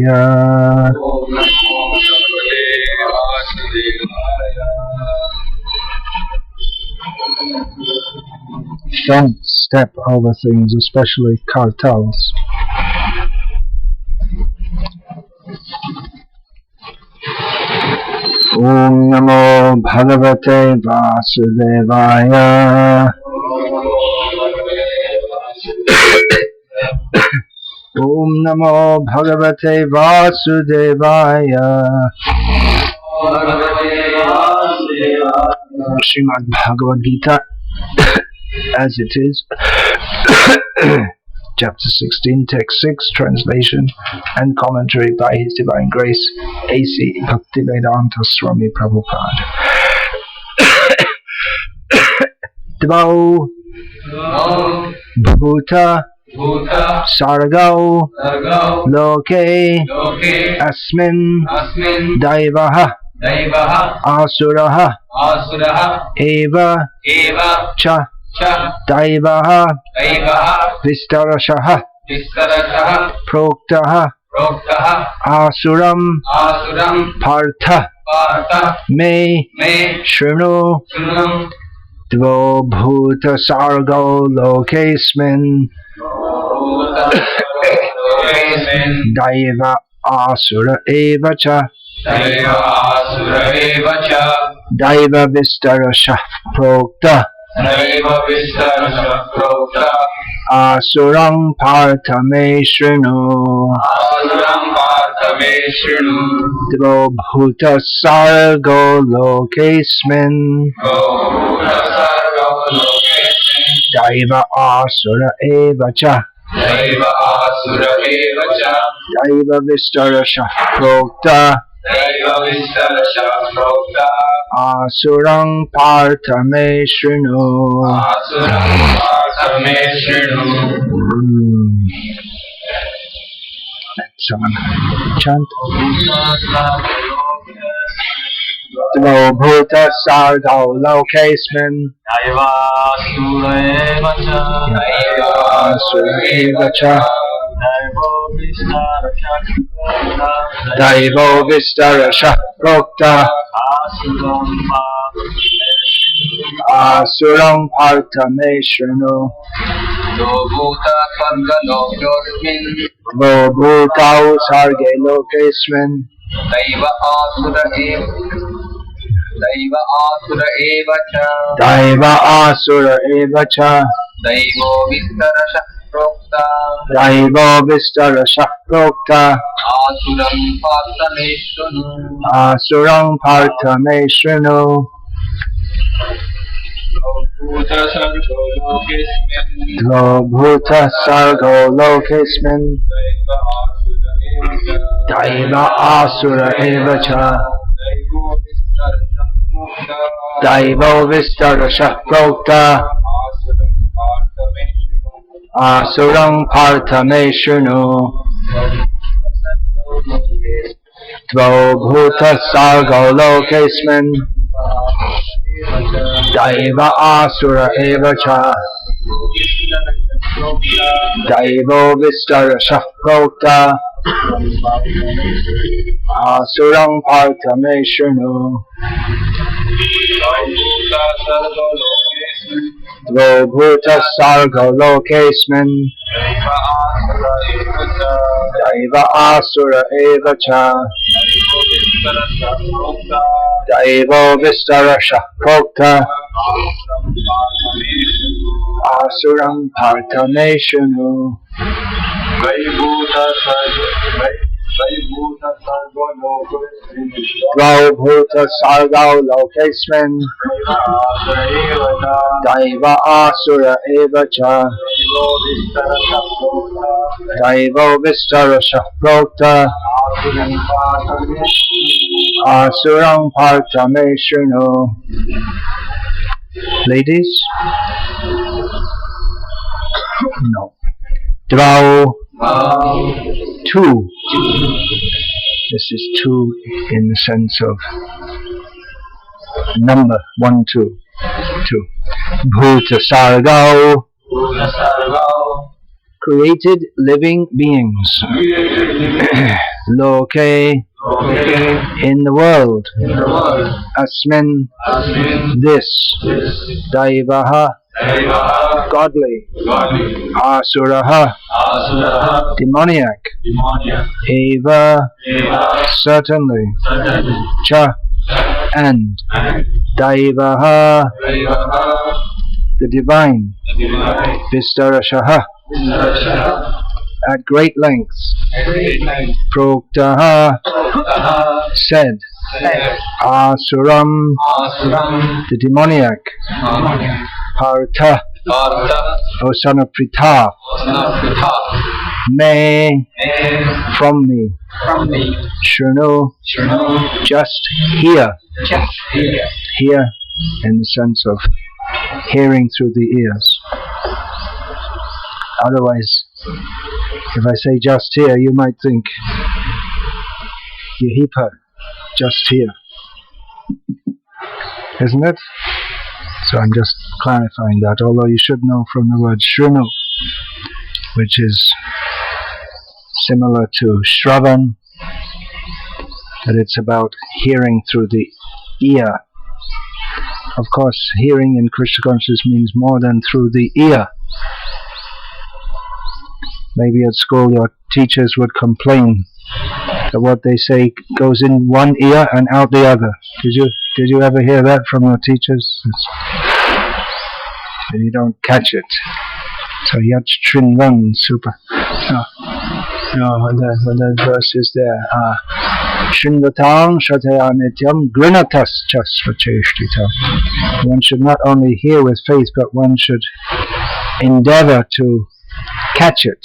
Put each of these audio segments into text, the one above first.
Yeah. Don't step over things, especially cartels. Om Namo Bhagavate Vasudevaya. Om Namo Bhagavate Vasudevaya. Srimad Bhagavad Gita, as it is, chapter 16, text 6, translation and commentary by His Divine Grace, A.C. Bhaktivedanta Swami Prabhu. Dvau Bhuta Sargau Loke Asmin Daivaha Asuraha Eva Cha Daivaha Vistarashaha Proktaha Asuram Partha Me Shrinu Dvo Bhuta Sargo Lokesmin Daiva Asura Eva Cha Daiva Vistarasha Prokta Asurang Partha Me Shrinu Dvo Bhuta Sargo Lokesmin Daiva Asura Eva Cha Daiva Vistarasha Prokta Asurang Partha Me Shrinu. Someone chant. Dvo Bhuta Sargo Lokesmin Asura Eva Cha Daivo Vistarasha Prokta Asurang Partha Me Shrinu. Dvo Bhutau Sarge Lokesmin Daiva Asura Eva Cha Daivo Vistarasha Prokta Asurang Partha Me Shrinu. Dvo Bhuta Sargo Lokesmin Daiva Asura Eva Cha Daivo Vistarasha Prokta Asurang Partha Me Shrinu. Dvo Bhuta Sargo Lokesmin Daiva Asura Eva Cha Daivo Vistarasha Prokta Asurang Partha Me Shrinu. Dvo Bhuta Sargo Lokesmin Daiva Asura Eva Cha Daivo Vistarasha Prokta Asurang Partha Me Shrinu. Dvo Bhuta Sargo Lokesmin Daiva Asura Eva Cha Daivo Vistarasha Prokta Asurang Partha Me Shrinu. Ladies? No. Dvo two. This is two in the sense of number 1, 2. 2. Bhuta Sargau. Created living beings. Loke, in the world, asmin, this, daivaha, godly, asuraha, demoniac, eva, certainly, cha, and, daivaha, the divine, vistarashaha, at great lengths, proktaha, said, asuram, the demoniac, partha, O son of Pritha, may, from me, shrinu, just hear, hear in the sense of hearing through the ears. Otherwise, if I say just here, you might think, Yehipa, just here. Isn't it? So I'm just clarifying that, although you should know from the word shrinu, which is similar to shravan, that it's about hearing through the ear. Of course, hearing in Krishna consciousness means more than through the ear. Maybe at school your teachers would complain that what they say goes in one ear and out the other. Did you ever hear that from your teachers? And you don't catch it. So yat trinvan super. When the verse is there, Shinvatang Shataya Nityam Grinatas Chasvacheshtitam. One should not only hear with faith, but one should endeavor to catch it.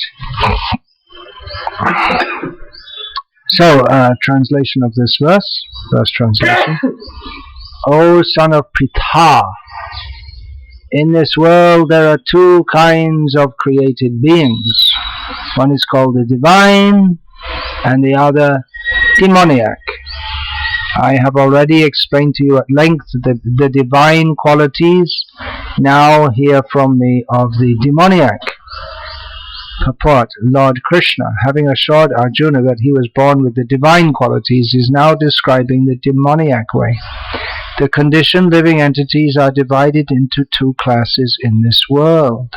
So, translation of this verse translation. O son of Pritha, in this world there are two kinds of created beings. One is called the divine, and the other demoniac. I have already explained to you at length the divine qualities. Now hear from me of the demoniac. Purport: Lord Krishna, having assured Arjuna that he was born with the divine qualities, is now describing the demoniac way. The conditioned living entities are divided into two classes in this world.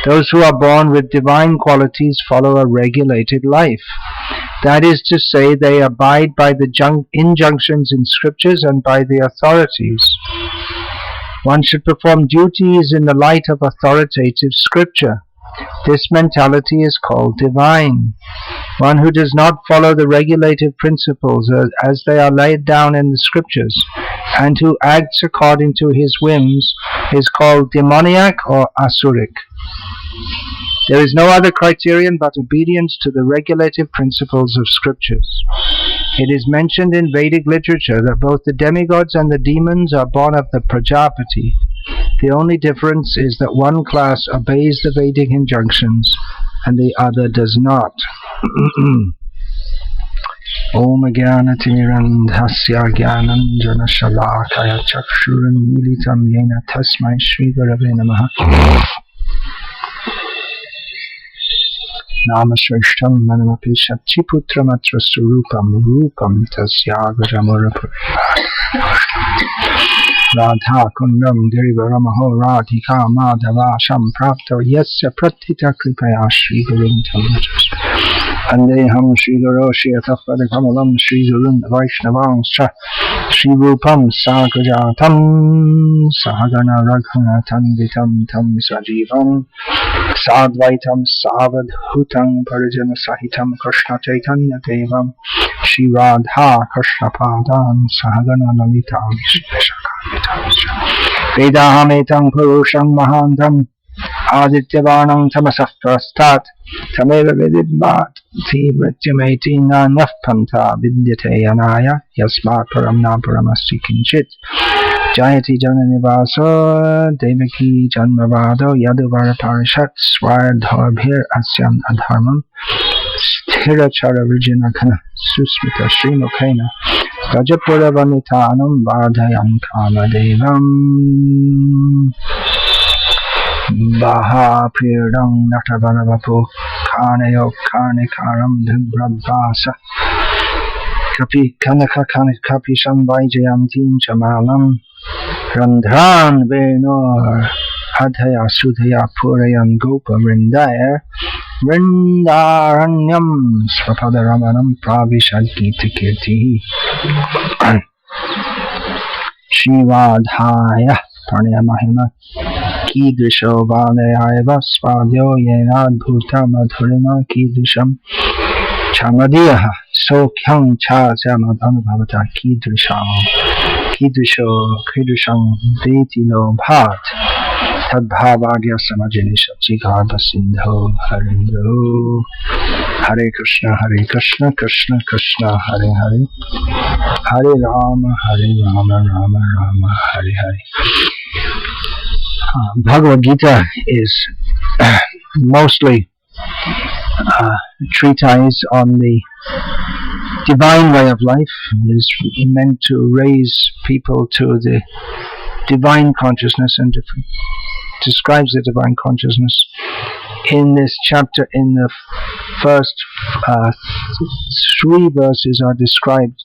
Those who are born with divine qualities follow a regulated life. That is to say, they abide by the injunctions in scriptures and by the authorities. One should perform duties in the light of authoritative scripture. This mentality is called divine. One who does not follow the regulative principles as they are laid down in the scriptures, and who acts according to his whims, is called demoniac or asuric. There is no other criterion but obedience to the regulative principles of scriptures. It is mentioned in Vedic literature that both the demigods and the demons are born of the Prajapati. The only difference is that one class obeys the Vedic injunctions and the other does not. Om Jnanatirandhasya Jnananjana Shalakaya Chakshuran Militam Yena Tasmai Shri Gurave Namaha. Nama Shrishtam Manamapi Shachiputramatra Surupam Rupam Tasyagaramurapur Radha Kundam Girivaramaho Radhika Madhava Samprapta Yasya Pratita Kripaya Shri Gurum Tamrajas Andeham Shri Guroshi Atafadakamalam Shri Gurun Vaishnavanscha Shri Rupam Sagajatam Sahagana Raghana Tanvitam Tam Sajivam Sadvaitam Savadhutam Parijana Sahitam Krishna Chaitanya Devam Shri Radha Krishna Padam Sahagana Lalita Vedahametam Purusham Mahantam Adityavanam Tamasah Prastat Tameva Vididvat Tivrityameti Nanafpanta Vidyate Anaya Yasmat Param Naparamasti Kinchit Jayati Jananivaso Devaki Janmavado Yaduvara Parishat Swardharbhir Asyan Adharmam Sthirachara Vijayanakana Susmita Srimukena Gajapura Vanitanam Vardhayam Kamadevam Baha Pirdang Natavanavapu Karnayo Karnikaram Dhibradvasa Kapi Kanaka Kapi Shamvajayantim Chamalam Randhan Venor Adhaya Sudhaya Purayan Gopa Vrindaya Vrindaranyam Svapadaramanam Pravishadgita Kirti Shivadhaya Pranayamahima Kidrisho Valayaiva Svadyo Yenad Bhuta Madhurima Kidrisham Chamadiyaha Sokyang Cha Samadhanubhavata Kidrisham Kidrisham Vetilo Bhat Tadbhavagya Samajanisha Chigarbha Sindho Harindo Hare Krishna Krishna Krishna Hare Hare Hare Rama Rama Rama Hare Hare. Bhagavad Gita is mostly treatise on the divine way of life. It is meant to raise people to the divine consciousness and describes the divine consciousness. In this chapter, in the first 3 verses are described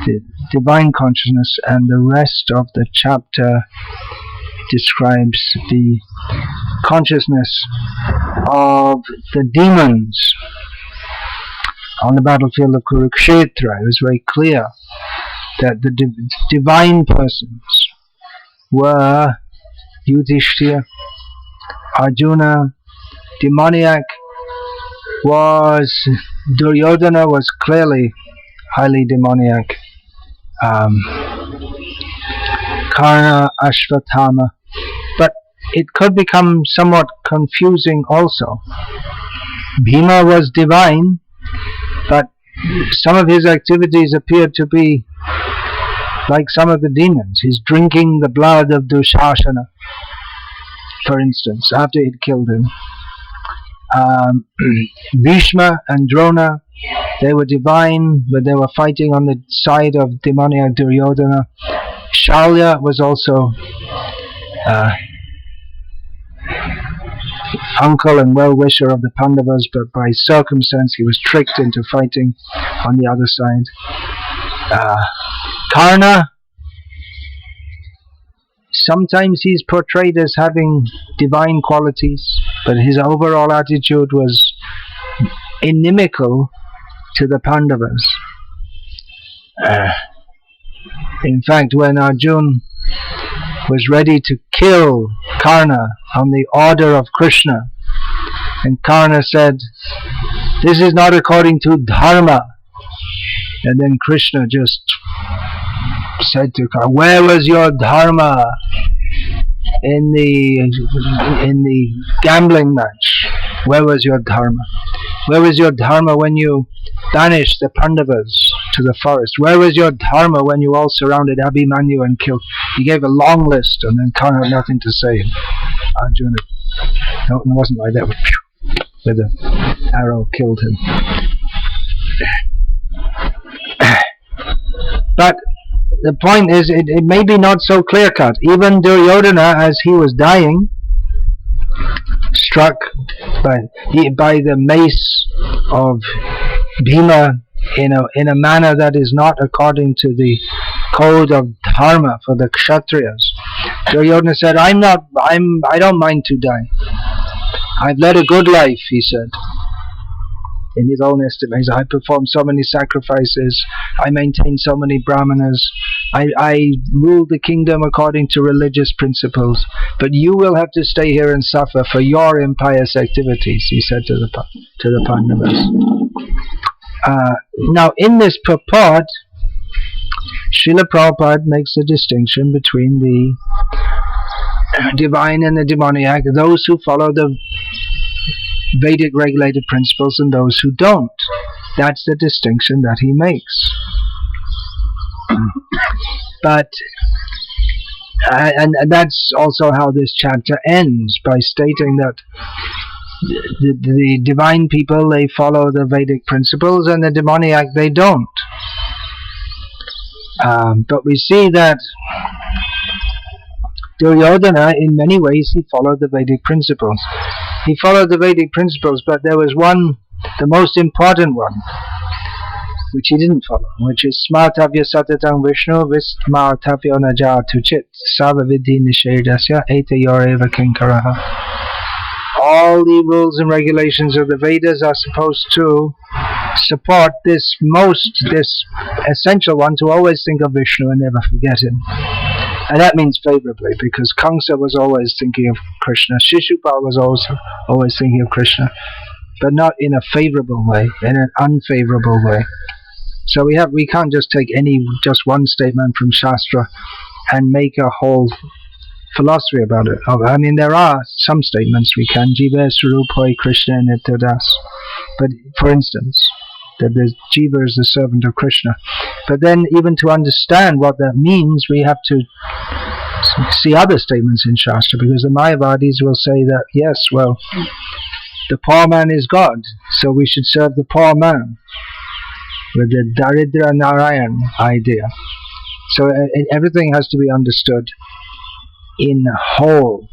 the divine consciousness, and the rest of the chapter describes the consciousness of the demons on the battlefield of Kurukshetra. It was very clear that the divine persons were Yudhishthira, Arjuna. Demoniac was Duryodhana, was clearly highly demoniac. Karna, Ashvatthama, but it could become somewhat confusing also. Bhima was divine, but some of his activities appeared to be like some of the demons. He's drinking the blood of Dushasana, for instance, after he'd killed him. Bhishma and Drona, they were divine, but they were fighting on the side of demoniac Duryodhana. Shalya was also uncle and well-wisher of the Pandavas, but by circumstance he was tricked into fighting on the other side. Karna, sometimes he's portrayed as having divine qualities, but his overall attitude was inimical to the Pandavas. In fact, when Arjuna was ready to kill Karna on the order of Krishna, and Karna said, "This is not according to dharma," and then Krishna just said to Karna, "Where was your dharma in the gambling match? Where was your dharma? Where was your dharma when you banished the Pandavas to the forest? Where was your dharma when you all surrounded Abhimanyu and killed?" He gave a long list, and then Karna had nothing to say. Arjuna, no, it wasn't like that. With an arrow killed him. But the point is, it may be not so clear-cut. Even Duryodhana, as he was dying, struck by the mace of Bhima in a manner that is not according to the code of dharma for the Kshatriyas. Duryodhana said, I don't mind to die. I've led a good life, he said. In his own estimation, I performed so many sacrifices, I maintained so many brahmanas, I ruled the kingdom according to religious principles, but you will have to stay here and suffer for your impious activities, he said to the Pandavas. Now, in this purport, Srila Prabhupada makes a distinction between the divine and the demoniac, those who follow the Vedic regulated principles and those who don't. That's the distinction that he makes. But and that's also how this chapter ends, by stating that the divine people, they follow the Vedic principles, and the demoniac, they don't. But we see that Duryodhana, in many ways, he followed the Vedic principles. He followed the Vedic principles, but there was one, the most important one, which he didn't follow, which is smartavya satatang Vishnu vismartavya najatuchit savavidhi nishedasya etayoreva kinkaraha. All the rules and regulations of the Vedas are supposed to support this essential one, to always think of Vishnu and never forget him. And that means favorably, because Kamsa was always thinking of Krishna, Shishupal was also always thinking of Krishna, but not in a favorable way, in an unfavorable way. So we can't just take just one statement from Shastra and make a whole philosophy about it. I mean, there are some statements we can, Jiva Swarupoi Krishna Nityadas, but for instance, that the Jiva is the servant of Krishna. But then even to understand what that means, we have to see other statements in Shastra, because the Mayavadis will say that, yes, well, the poor man is God, so we should serve the poor man, with the Daridra Narayan idea. So everything has to be understood in whole.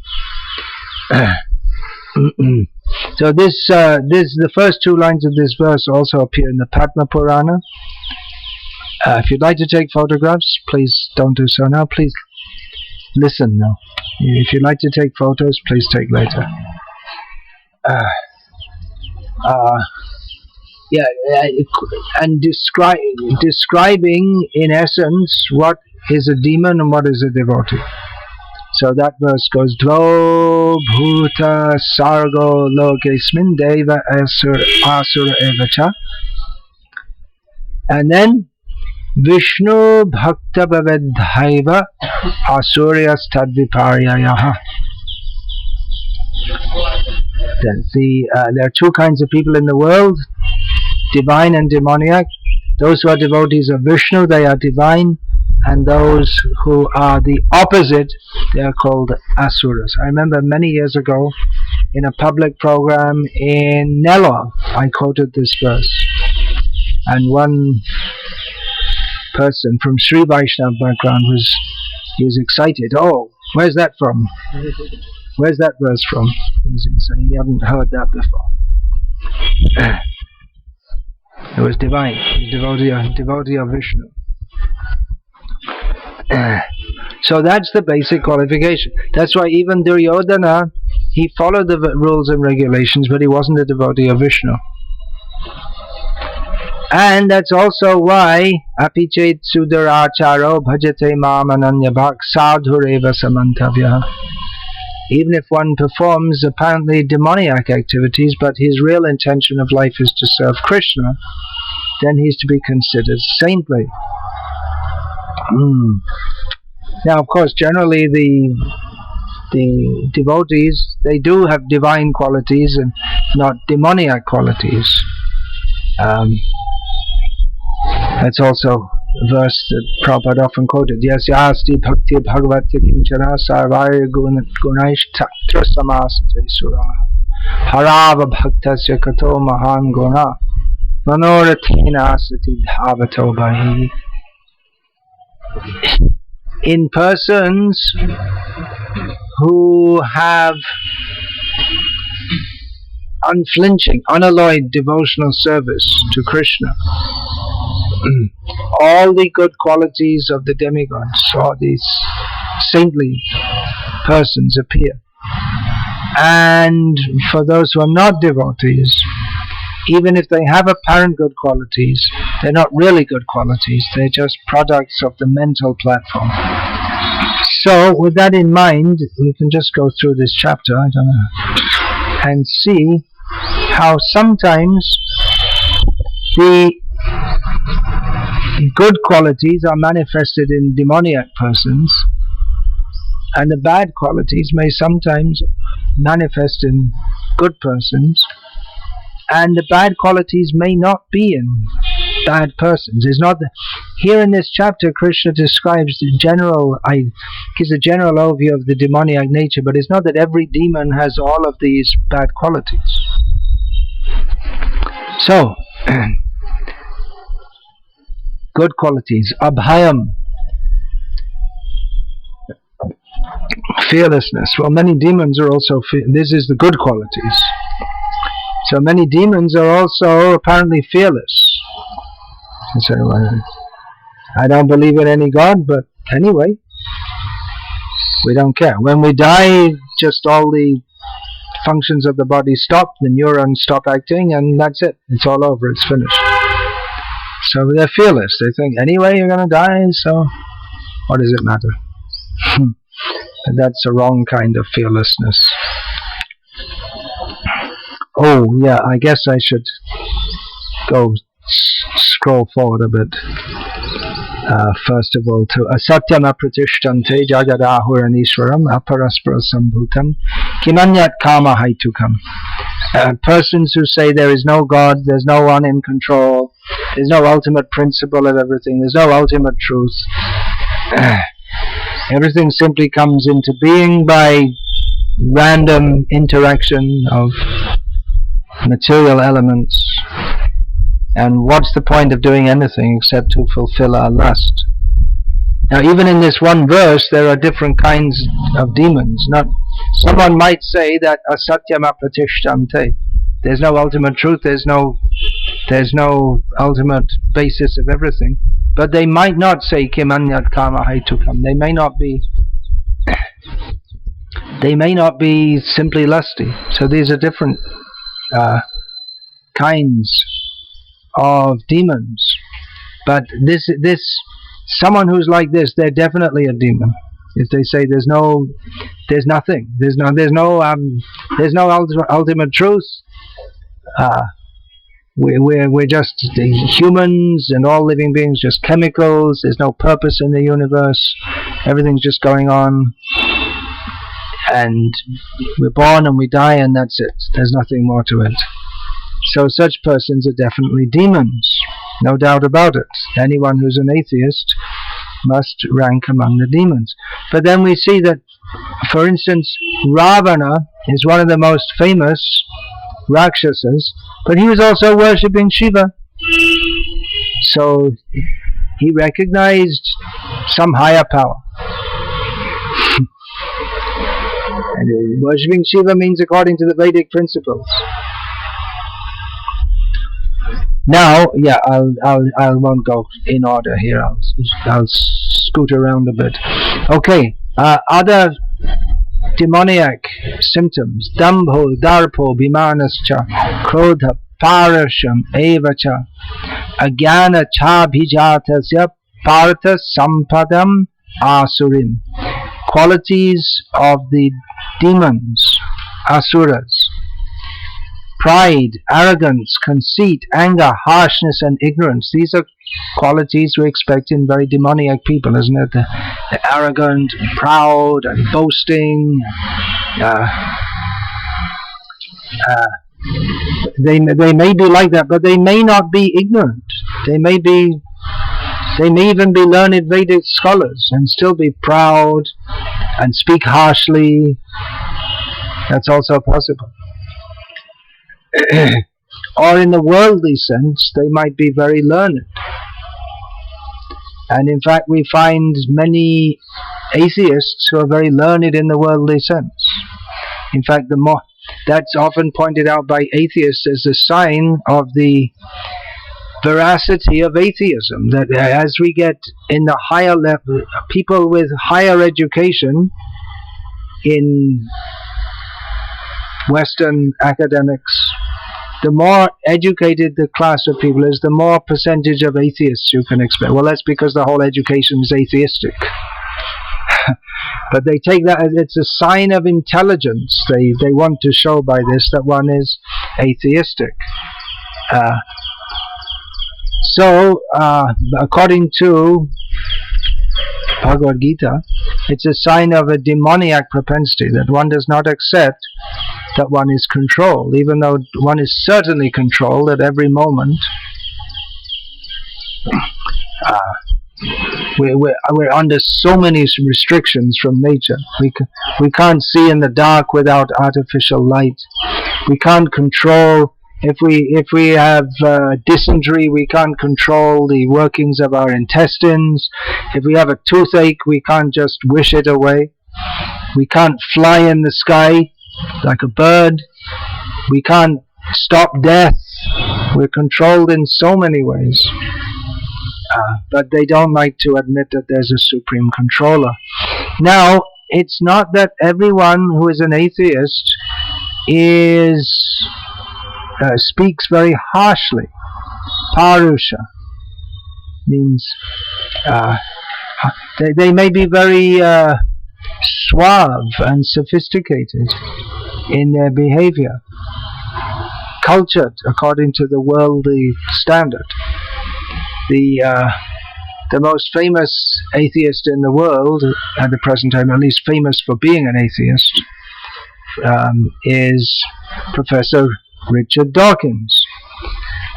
So the first two lines of this verse also appear in the Padma Purana. If you'd like to take photographs, please don't do so now. Please listen now. If you'd like to take photos, please take later. And describing in essence what is a demon and what is a devotee. So that verse goes, Dvo bhuta sargo lokesmin deva asura evacha. And then Vishnu bhakta bhavedhaiva asuryas tadviparyayaha. There are two kinds of people in the world, divine and demoniac. Those who are devotees of Vishnu, they are divine, and those who are the opposite, they are called asuras. I remember many years ago in a public program in Nellore, I quoted this verse, and one person from Sri Vaishnava background was excited. Oh, where's that from? Where's that verse from? So he hadn't heard that before. It was divine, devotee of Vishnu. So that's the basic qualification. That's why even Duryodhana, he followed the rules and regulations, but he wasn't a devotee of Vishnu. And that's also why apichet sudaracharo bhajate mam ananyabhak sadhureva samantavya. Even if one performs apparently demoniac activities, but his real intention of life is to serve Krishna, then he's to be considered saintly. Now, of course, generally the devotees, they do have divine qualities and not demoniac qualities. That's also a verse that Prabhupada often quoted. Yes, yasti bhakti bhagavati kinchana sarvaya gunaish tatra samasate suraha harava bhaktasya kato mahan guna manorathena asati dhavato bahi. In persons who have unflinching, unalloyed devotional service to Krishna, all the good qualities of the demigods or these saintly persons appear. And for those who are not devotees, even if they have apparent good qualities, they're not really good qualities, they're just products of the mental platform. So with that in mind, we can just go through this chapter, and see how sometimes the good qualities are manifested in demoniac persons, and the bad qualities may sometimes manifest in good persons, and the bad qualities may not be in bad persons. It's not here in this chapter Krishna describes the general, gives a general overview of the demoniac nature, but it's not that every demon has all of these bad qualities. So good qualities, abhayam, fearlessness. Well, many demons are also this is the good qualities. So many demons are also apparently fearless. You say, well, I don't believe in any God, but anyway, we don't care. When we die, just all the functions of the body stop, the neurons stop acting, and that's it. It's all over, it's finished. So they're fearless. They think, anyway, you're going to die, so what does it matter? And that's a wrong kind of fearlessness. Oh, yeah, I guess I should go scroll forward a bit. First of all, to asatyam apratishthante jagadahuranishwaram aparaspara sambhutam kimanyat kama haitukam. Persons who say there is no God, there's no one in control, there's no ultimate principle of everything, there's no ultimate truth. Everything simply comes into being by random interaction of material elements. And what's the point of doing anything except to fulfill our lust? Now, even in this one verse, there are different kinds of demons. Someone might say that asatyam apratishthante. There's no ultimate truth. There's no ultimate basis of everything. But they might not say kimanyat kama haitukam. They may not be simply lusty. So these are different kinds of demons. But this someone who's like this, they're definitely a demon. If they say there's nothing, there's no ultimate truth. We're just humans, and all living beings just chemicals. There's no purpose in the universe. Everything's just going on, and we're born and we die, and that's it. There's nothing more to it. So such persons are definitely demons, no doubt about it. Anyone who's an atheist must rank among the demons. But then we see that, for instance, Ravana is one of the most famous Rakshasas, but he was also worshipping Shiva. So he recognized some higher power. And worshipping Shiva means according to the Vedic principles. Now, yeah, I won't go in order here. I'll scoot around a bit. Okay, other demoniac symptoms: dambho, darpo, bimanascha, krodha, parasham, evacha, agyana chabhijatasya, partha sampadam asurim. Qualities of the demons, asuras: pride, arrogance, conceit, anger, harshness, and ignorance. These are qualities we expect in very demoniac people, isn't it? The arrogant, proud, and boasting. They may be like that, but they may not be ignorant. They may even be learned Vedic scholars and still be proud and speak harshly. That's also possible. Or in the worldly sense, they might be very learned. And in fact, we find many atheists who are very learned in the worldly sense. In fact, that's often pointed out by atheists as a sign of the veracity of atheism, that as we get in the higher level, people with higher education in Western academics, the more educated the class of people is, the more percentage of atheists you can expect. Well, that's because the whole education is atheistic. But they take that as it's a sign of intelligence. They want to show by this that one is atheistic. So, according to Bhagavad Gita, it's a sign of a demoniac propensity, that one does not accept that one is controlled, even though one is certainly controlled at every moment. We're under so many restrictions from nature. We can't see in the dark without artificial light. We can't control. If we have dysentery, we can't control the workings of our intestines. If we have a toothache, we can't just wish it away. We can't fly in the sky like a bird. We can't stop death. We're controlled in so many ways. but they don't like to admit that there's a supreme controller. Now, it's not that everyone who is an atheist speaks very harshly. Parusha means they may be very suave and sophisticated in their behavior, cultured according to the worldly standard. The most famous atheist in the world at the present time, at least famous for being an atheist, is Professor Richard Dawkins.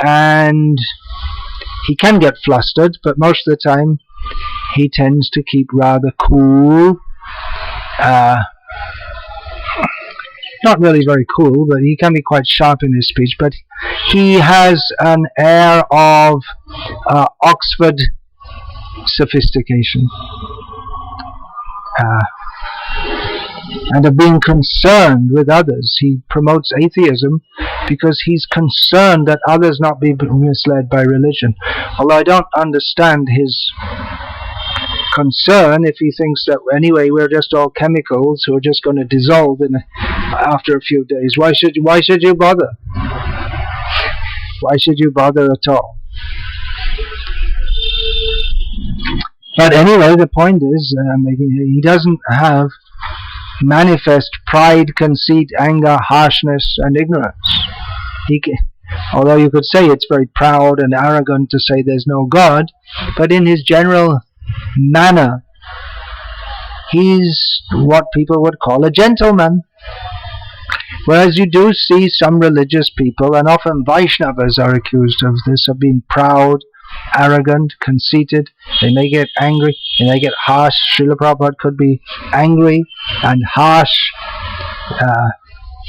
And he can get flustered, but most of the time he tends to keep rather cool. Not really very cool, but he can be quite sharp in his speech. But he has an air of Oxford sophistication, and of being concerned with others. He promotes atheism because he's concerned that others not be misled by religion. Although I don't understand his concern if he thinks that anyway we're just all chemicals who are just going to dissolve after a few days. Why should you bother? Why should you bother at all? But anyway, the point is, he doesn't have manifest pride, conceit, anger, harshness, and ignorance. Although you could say it's very proud and arrogant to say there's no God, but in his general manner, he's what people would call a gentleman. Whereas you do see some religious people, and often Vaishnavas are accused of this, of being proud, arrogant, conceited. They may get angry, they may get harsh. Srila Prabhupada could be angry and harsh,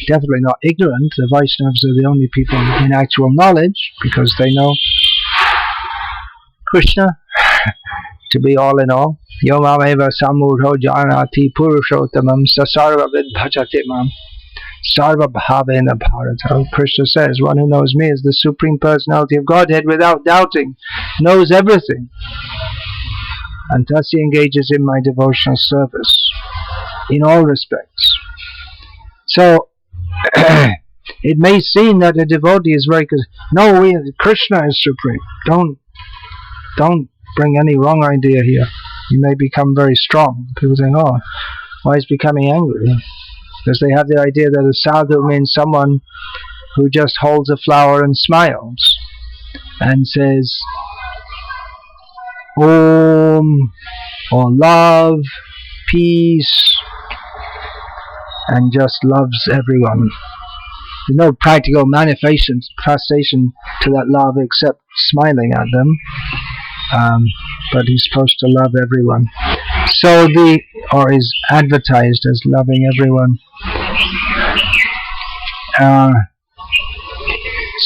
definitely not ignorant. The Vaishnavas are the only people in actual knowledge, because they know Krishna to be all in all. Yo mam eva samudho janati purushottamam sasarva vidbhajate mam sarva bhavena bharata. Krishna says, one who knows me is the Supreme Personality of Godhead without doubting, knows everything, and thus he engages in my devotional service in all respects. So it may seem that a devotee is very good. No, Krishna is supreme. Don't bring any wrong idea here. You may become very strong. People think, oh, why is becoming angry? Because they have the idea that a sadhu means someone who just holds a flower and smiles and says Om, or love, peace, and just loves everyone. There's no practical manifestation to that love except smiling at them. But he's supposed to love everyone. So or is advertised as loving everyone.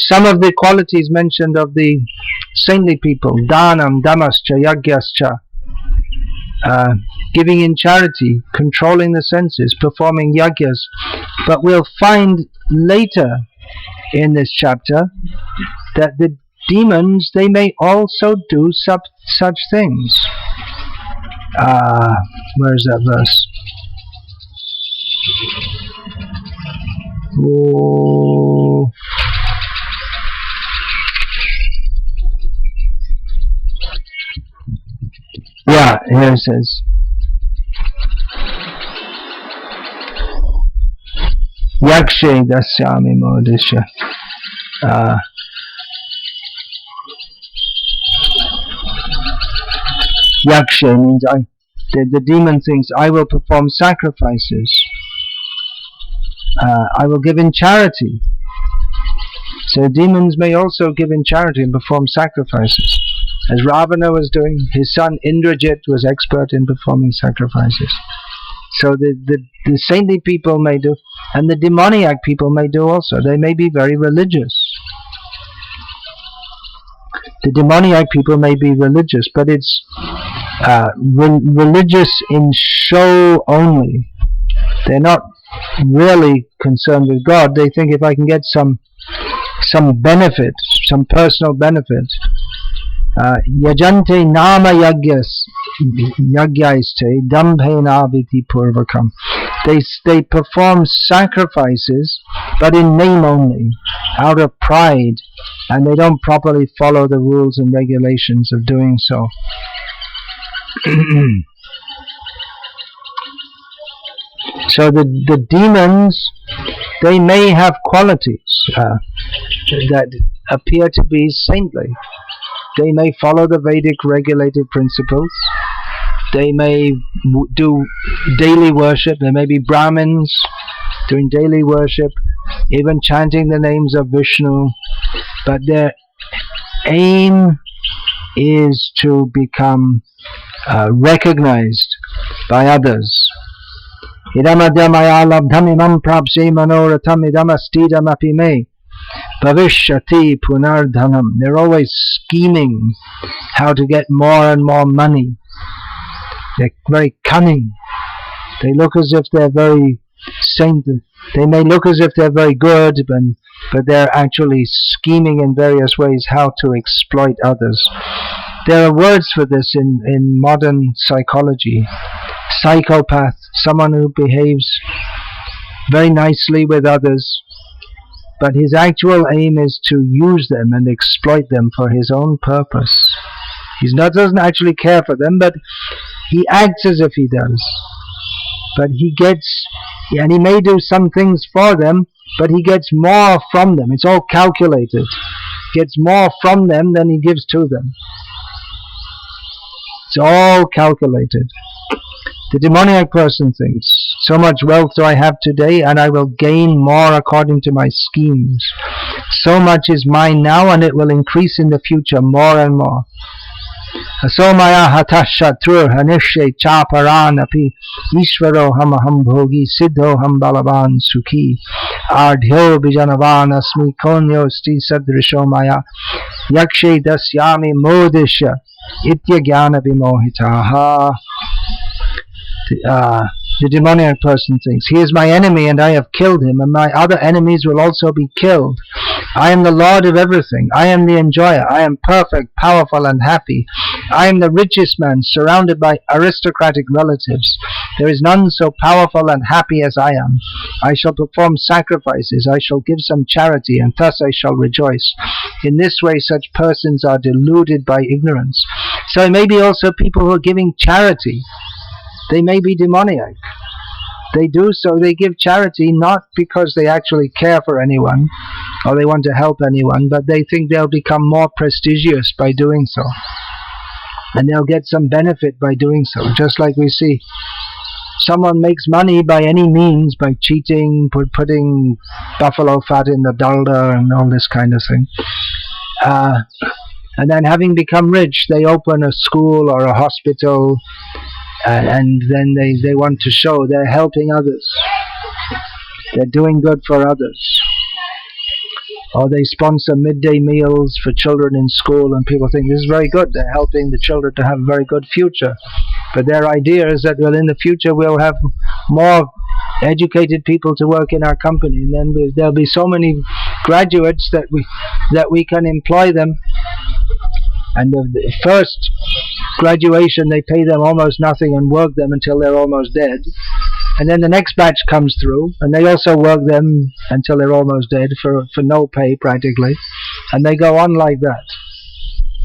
Some of the qualities mentioned of the saintly people: dhanam, damascha, yagyascha, giving in charity, controlling the senses, performing yagyas. But we'll find later in this chapter that the demons, they may also do such things. Where is that verse? Oh. Yeah, here it says, Yakshe dasyami modisha. Yaksha means the demon thinks, I will perform sacrifices. I will give in charity. So demons may also give in charity and perform sacrifices. As Ravana was doing, his son Indrajit was expert in performing sacrifices. So the saintly people may do, and the demoniac people may do also. They may be very religious. The demoniac people may be religious, but it's religious in show only. They're not really concerned with God. They think, if I can get some benefit, some personal benefit Yajante nama yagyaiste dambhena viti purvakam. They perform sacrifices, but in name only, out of pride, and they don't properly follow the rules and regulations of doing so. So the demons, they may have qualities that appear to be saintly. They may follow the Vedic regulated principles. They may do daily worship. There may be Brahmins doing daily worship, even chanting the names of Vishnu. But their aim is to become recognized by others. Idamadhyamaya labdham imam prapse manoratham idamastidam api me bhavishyati punardhanam. They're always scheming how to get more and more money. They're very cunning. They look as if they're very saintly. They may look as if they're very good, but they're actually scheming in various ways how to exploit others. There are words for this in modern psychology. Psychopath, someone who behaves very nicely with others, but his actual aim is to use them and exploit them for his own purpose. He doesn't actually care for them, but he acts as if he does. But he may do some things for them, but he gets more from them. It's all calculated. He gets more from them than he gives to them. It's all calculated. The demoniac person thinks, so much wealth do I have today, and I will gain more according to my schemes. So much is mine now, and it will increase in the future more and more. Asomaya hatashatrur hanishe chaparan api ishvaro hamaham bhogi siddho ham balavan sukhi ardhyo bijanavan asmi konyo sti sadrisho maya yakshe dasyami modisha itya jnana vimohitaha. The demoniac person thinks, he is my enemy and I have killed him, and my other enemies will also be killed. I am the Lord of everything. I am the enjoyer. I am perfect, powerful, and happy. I am the richest man, surrounded by aristocratic relatives. There is none so powerful and happy as I am. I shall perform sacrifices. I shall give some charity, and thus I shall rejoice. In this way, such persons are deluded by ignorance. So it may be also people who are giving charity. They may be demoniac. They do so, they give charity not because they actually care for anyone or they want to help anyone, but they think they'll become more prestigious by doing so. And they'll get some benefit by doing so. Just like we see, someone makes money by any means, by cheating, putting buffalo fat in the dalda and all this kind of thing. And then having become rich, they open a school or a hospital, and then they want to show they're helping others. They're doing good for others. Or they sponsor midday meals for children in school, and people think this is very good. They're helping the children to have a very good future. But their idea is that, well, in the future we'll have more educated people to work in our company, and then there'll be so many graduates that we can employ them. And the first graduation, they pay them almost nothing and work them until they're almost dead. And then the next batch comes through, and they also work them until they're almost dead for no pay practically. And they go on like that.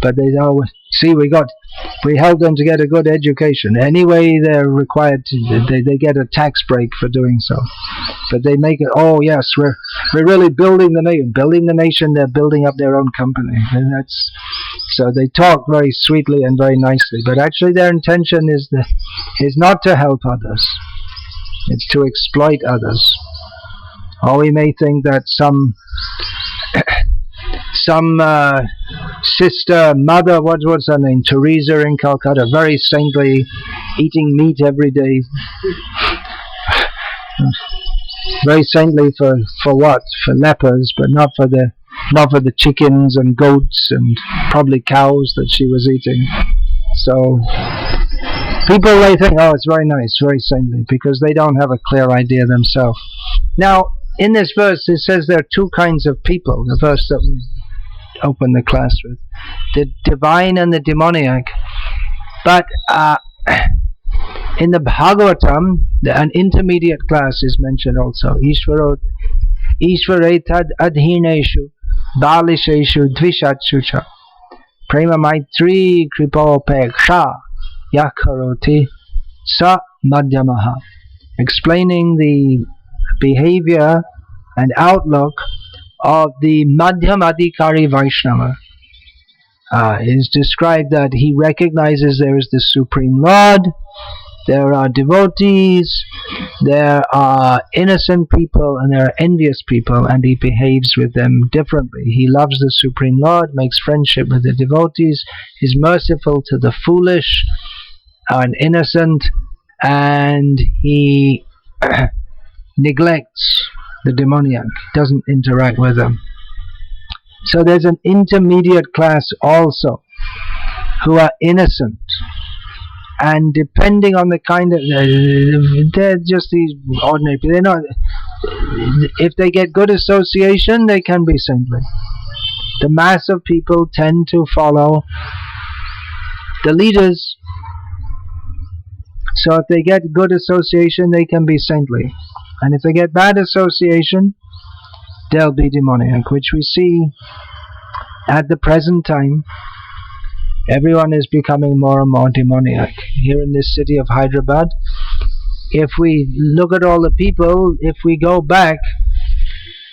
But they know, see, we help them to get a good education. Anyway, they're required to, they get a tax break for doing so. But they make it, oh yes, we're really building the nation. Building the nation, they're building up their own company. And so they talk very sweetly and very nicely. But actually their intention is not to help others. It's to exploit others. Or we may think that some sister, mother, what's her name, Teresa in Calcutta, very saintly, eating meat every day. Very saintly for what? For lepers, but not for the chickens and goats and probably cows that she was eating. So people, they think, oh, it's very nice, very saintly, because they don't have a clear idea themselves. Now, in this verse, it says there are two kinds of people. The verse that open the class with. The divine and the demoniac. But in the Bhagavatam, an intermediate class is mentioned also. Ishvaretad adhineshu balisheshu dvishatshu cha prema maitri kripopeksha yakaroti sa madhyamaha. Explaining the behavior and outlook of the Madhyamadikari Vaishnava. It is described that he recognizes there is the Supreme Lord, there are devotees, there are innocent people, and there are envious people, and he behaves with them differently. He loves the Supreme Lord, makes friendship with the devotees, is merciful to the foolish and innocent, and he neglects the demoniac, doesn't interact with them. So there's an intermediate class also who are innocent, and depending on the kind of, they're just these ordinary people. They're not, if they get good association, they can be saintly. The mass of people tend to follow the leaders. So if they get good association, they can be saintly. And if they get bad association, they'll be demoniac, which we see at the present time. Everyone is becoming more and more demoniac. Here in this city of Hyderabad, if we look at all the people, if we go back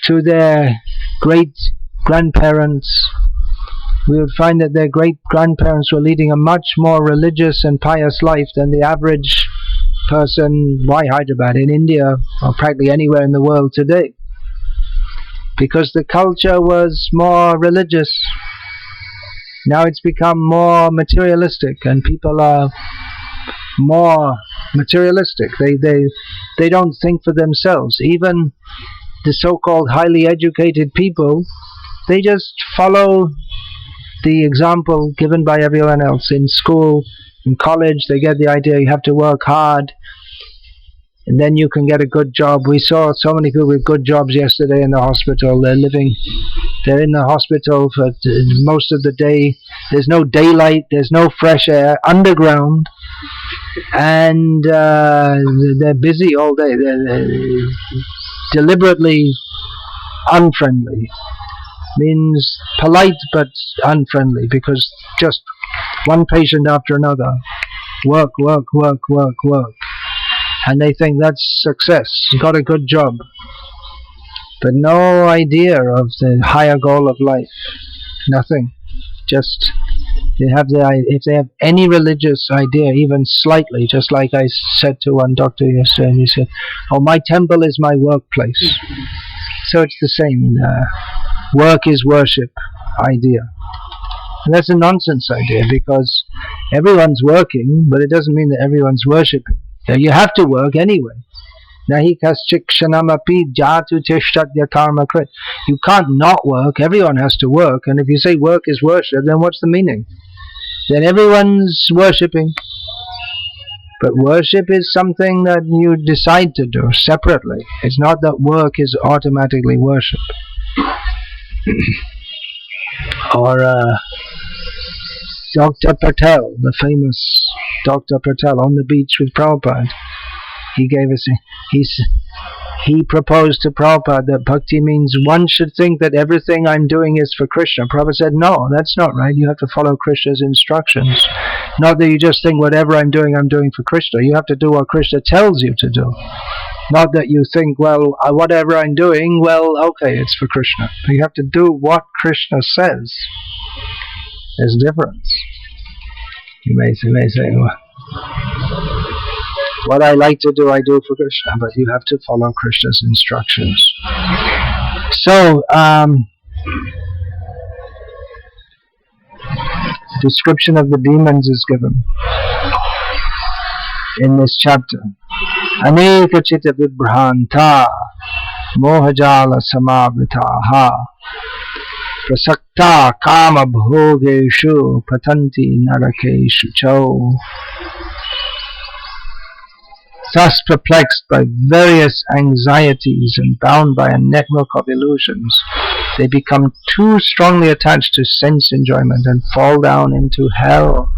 to their great-grandparents, we would find that their great-grandparents were leading a much more religious and pious life than the average person. Why Hyderabad? In India, or practically anywhere in the world today. Because the culture was more religious. Now it's become more materialistic, and people are more materialistic. They don't think for themselves. Even the so-called highly educated people, they just follow the example given by everyone else. In school, in college, they get the idea you have to work hard, and then you can get a good job. We saw so many people with good jobs yesterday in the hospital. They're in the hospital for most of the day. There's no daylight, there's no fresh air, underground, and they're busy all day. They're deliberately unfriendly. Means polite but unfriendly, because just one patient after another. Work. And they think that's success. Got a good job. But no idea of the higher goal of life. Nothing. Just if they have any religious idea, even slightly, just like I said to one doctor yesterday, and he said, "Oh, my temple is my workplace." So it's the same. Work is worship idea. And that's a nonsense idea, because everyone's working, but it doesn't mean that everyone's worshipping. You have to work anyway. Nahi kaschik kshanamapi jatu tishtadya karma krit. You can't not work. Everyone has to work. And if you say work is worship, then what's the meaning? Then everyone's worshipping. But worship is something that you decide to do separately. It's not that work is automatically worship. Or Dr. Patel, the famous Dr. Patel, on the beach with Prabhupada. He proposed to Prabhupada that bhakti means one should think that everything I'm doing is for Krishna. Prabhupada said, no, that's not right. You have to follow Krishna's instructions. Not that you just think whatever I'm doing for Krishna. You have to do what Krishna tells you to do. Not that you think, well, whatever I'm doing, well, okay, it's for Krishna. You have to do what Krishna says. There's a difference. You may say, well, what I like to do, I do for Krishna, but you have to follow Krishna's instructions. So, description of the demons is given in this chapter. Aneka chita vibhranta mohajala samavritaha prasakta kama bhogeshu patanti narakeshu cho. thus perplexed by various anxieties and bound by a network of illusions, they become too strongly attached to sense enjoyment and fall down into hell.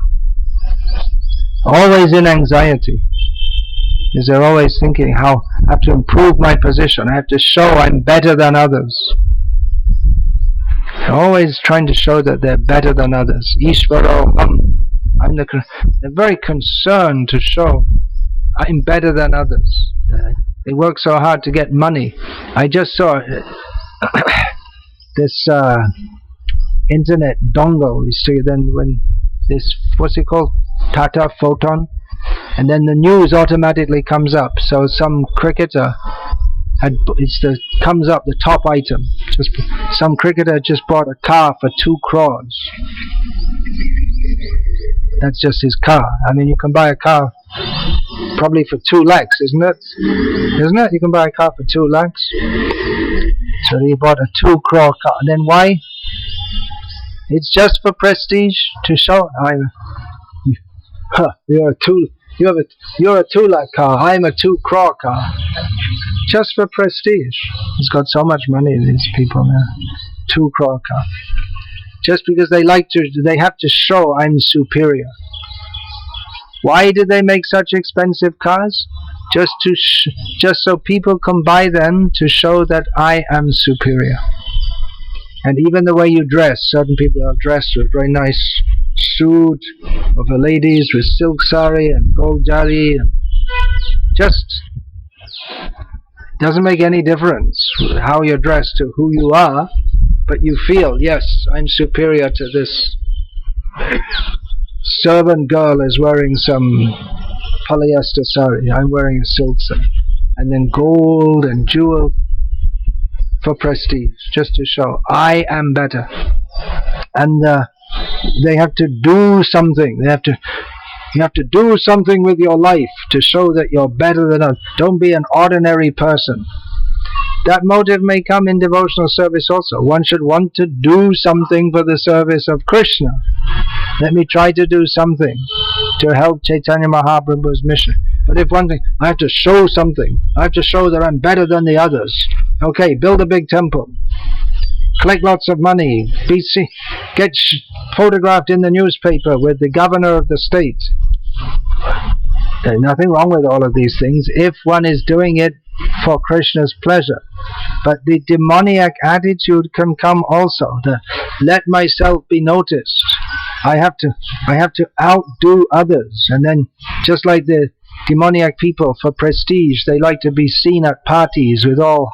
Always in anxiety, because they're always thinking how I have to improve my position, I have to show I'm better than others. They're always trying to show that they're better than others. Ishvaro, they're very concerned to show I'm better than others. They work so hard to get money. I just saw this internet dongle. You see, then when this, what's it called, Tata Photon, and then the news automatically comes up. So some cricketer comes up the top item. Some cricketer just bought a car for 2 crores. That's just his car. I mean, you can buy a car probably for 2 lakhs, isn't it? Isn't it? You can buy a car for 2 lakhs. So he bought a 2 crore car. And then why? It's just for prestige, to show you're a 2 lakh car. I'm a 2 crore car. Just for prestige. He's got so much money, these people now. 2 crore car. Just because they have to show I'm superior. Why did they make such expensive cars? Just so people can buy them to show that I am superior. And even the way you dress, certain people are dressed with very nice suit, of the ladies with silk sari and gold jari, and just doesn't make any difference how you're dressed to who you are, but you feel, yes, I'm superior to this. Servant girl is wearing some polyester sari, I'm wearing a silk sari, and then gold and jewel for prestige, just to show I am better. And they have to do something. You have to do something with your life to show that you're better than others. Don't be an ordinary person. That motive may come in devotional service also. One should want to do something for the service of Krishna. Let me try to do something to help Chaitanya Mahaprabhu's mission. But if one thing, I have to show something. I have to show that I'm better than the others. Okay, build a big temple. Collect lots of money. Get photographed in the newspaper with the governor of the state. There's nothing wrong with all of these things if one is doing it for Krishna's pleasure. But the demoniac attitude can come also. The let myself be noticed. I have to outdo others. And then just like the demoniac people, for prestige, they like to be seen at parties with all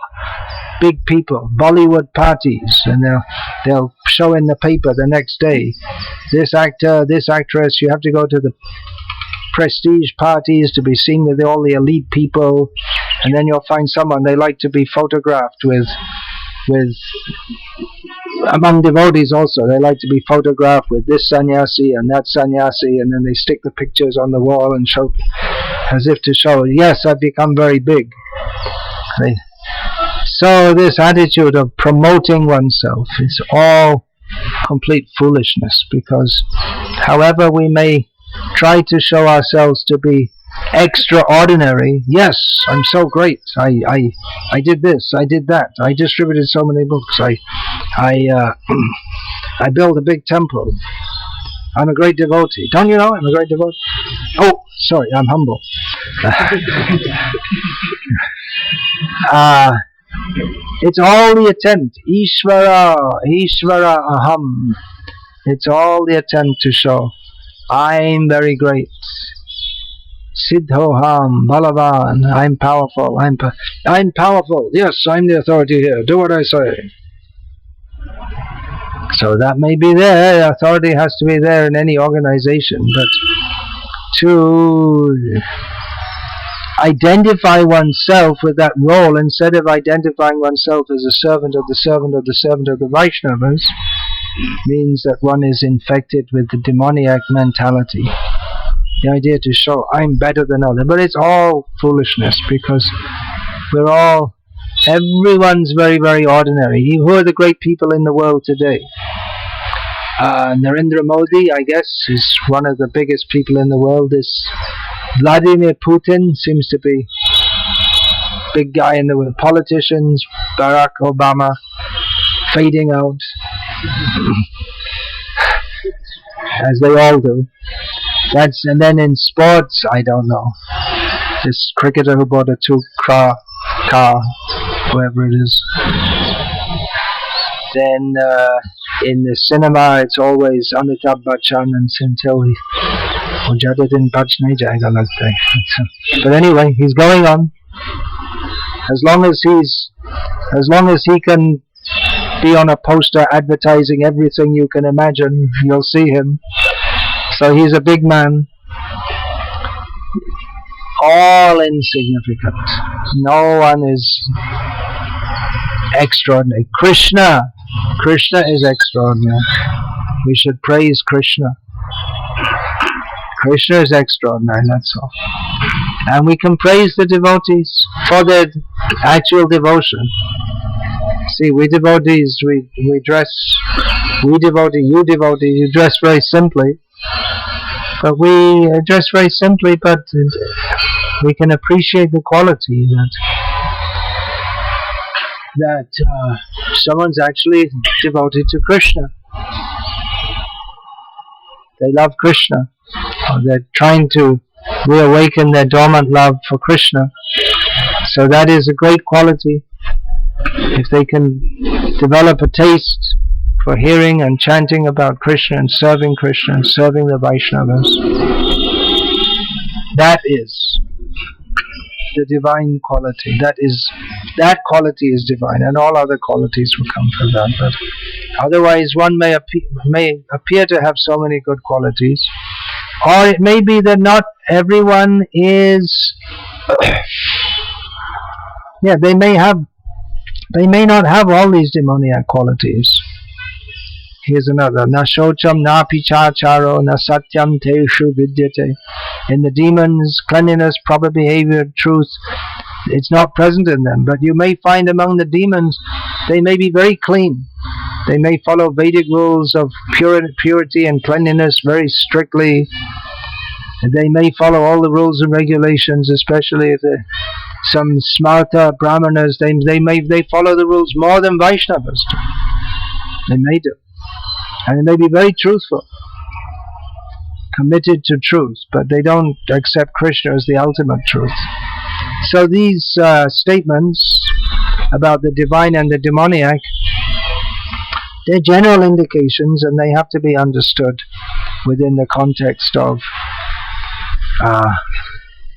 big people, Bollywood parties, and they'll show in the paper the next day, this actor, this actress, you have to go to the prestige parties to be seen with all the elite people. And then you'll find someone, they like to be photographed with among devotees also, they like to be photographed with this sannyasi and that sannyasi, and then they stick the pictures on the wall and show, as if to show, yes, I've become very big. So this attitude of promoting oneself is all complete foolishness, because however we may try to show ourselves to be extraordinary, yes, I'm so great, I did this, I did that, I distributed so many books, I built a big temple, I'm a great devotee. Don't you know I'm a great devotee? Oh, sorry, I'm humble. It's all the attempt. Ishvara aham. It's all the attempt to show I'm very great. Siddhoham, Balavan, I'm powerful. I'm powerful. Yes, I'm the authority here. Do what I say. So that may be there. Authority has to be there in any organization, but to identify oneself with that role instead of identifying oneself as a servant of the servant of the servant of the Vaishnavas means that one is infected with the demoniac mentality. The idea to show I'm better than others. But it's all foolishness, because everyone's very, very ordinary. Who are the great people in the world today? Narendra Modi, I guess, is one of the biggest people in the world. This Vladimir Putin seems to be big guy in the world. Politicians, Barack Obama, fading out, as they all do. And then in sports, I don't know. This cricketer who bought a 2-car car, whoever it is. Then in the cinema, it's always Amitabh Bachchan and Sintil. But anyway, he's going on. As long as he can be on a poster advertising everything you can imagine, you'll see him. So he's a big man. All insignificant. No one is extraordinary. Krishna is extraordinary. We should praise Krishna. Krishna is extraordinary, that's all. And we can praise the devotees for their actual devotion. See, we devotees, we dress, you dress very simply. But we dress very simply, but we can appreciate the quality that someone's actually devoted to Krishna. They love Krishna. Or they're trying to reawaken their dormant love for Krishna. So that is a great quality. If they can develop a taste for hearing and chanting about Krishna and serving the Vaishnavas, that is the divine quality. That quality is divine, and all other qualities will come from that. But otherwise, one may appear to have so many good qualities, or it may be that not everyone is. They may not have all these demoniac qualities. Here's another. Na shocham na pichacharo na satyam teshu vidyate. In the demons, cleanliness, proper behavior, truth, it's not present in them. But you may find among the demons, they may be very clean. They may follow Vedic rules of purity and cleanliness very strictly. They may follow all the rules and regulations, especially if some smarta brahmanas, they follow the rules more than Vaishnavas do. They may do. And they may be very truthful, committed to truth, but they don't accept Krishna as the ultimate truth. So these statements about the divine and the demoniac, they're general indications, and they have to be understood within the context of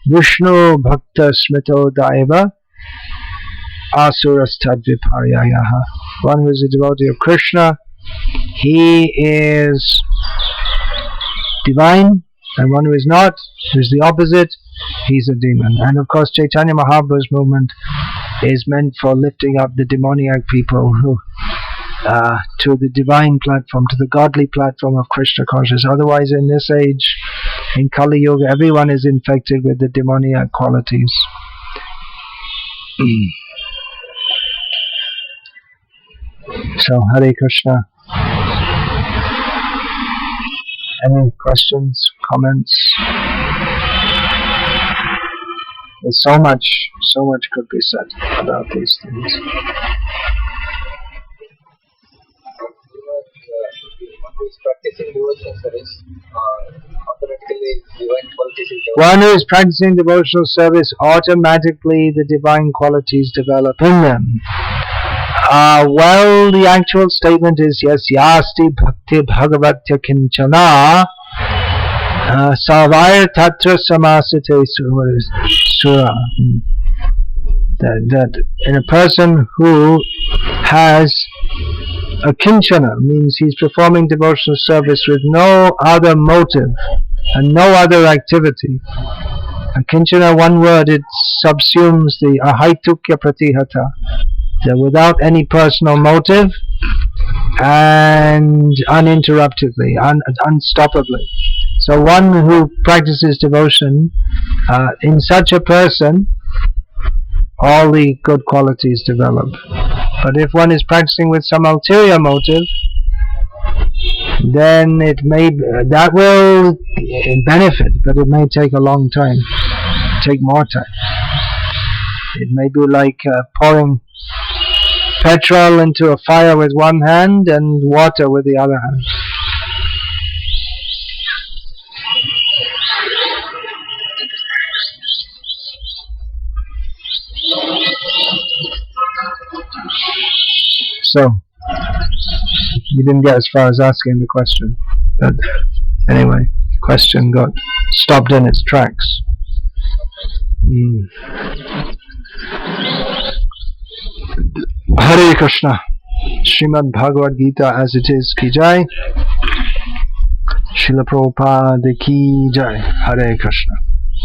Vishnu Bhakta Smito Daiva Asuras Tadviparyayaha. One who is a devotee of Krishna, he is divine, and one who is not, who is the opposite, he's a demon. And of course Chaitanya Mahaprabhu's movement is meant for lifting up the demoniac people who to the divine platform, to the godly platform of Krishna consciousness. Otherwise, in this age, in Kali Yuga, everyone is infected with the demoniac qualities. So, Hare Krishna. Any questions, comments? There's so much could be said about these things. Practicing devotional service, automatically divine qualities is developed. One who is practicing devotional service, automatically the divine qualities develop in them. Well, the actual statement is yes, yasti bhakti bhagavatya kinchana sarvaya tatra samasate sura. That in a person who has a kinchana, means he's performing devotional service with no other motive and no other activity. A kinchana, one word, it subsumes the ahaitukya pratihata, that without any personal motive and uninterruptedly, unstoppably. So one who practices devotion, in such a person, all the good qualities develop. But if one is practicing with some ulterior motive, then it may that will benefit, but it may take a long time, take more time. It may be like pouring petrol into a fire with one hand and water with the other hand. So, you didn't get as far as asking the question, but anyway, the question got stopped in its tracks. Hare Krishna. Srimad Bhagavad Gita as it is, ki jai. Srila Prabhupada ki jai. Hare Krishna.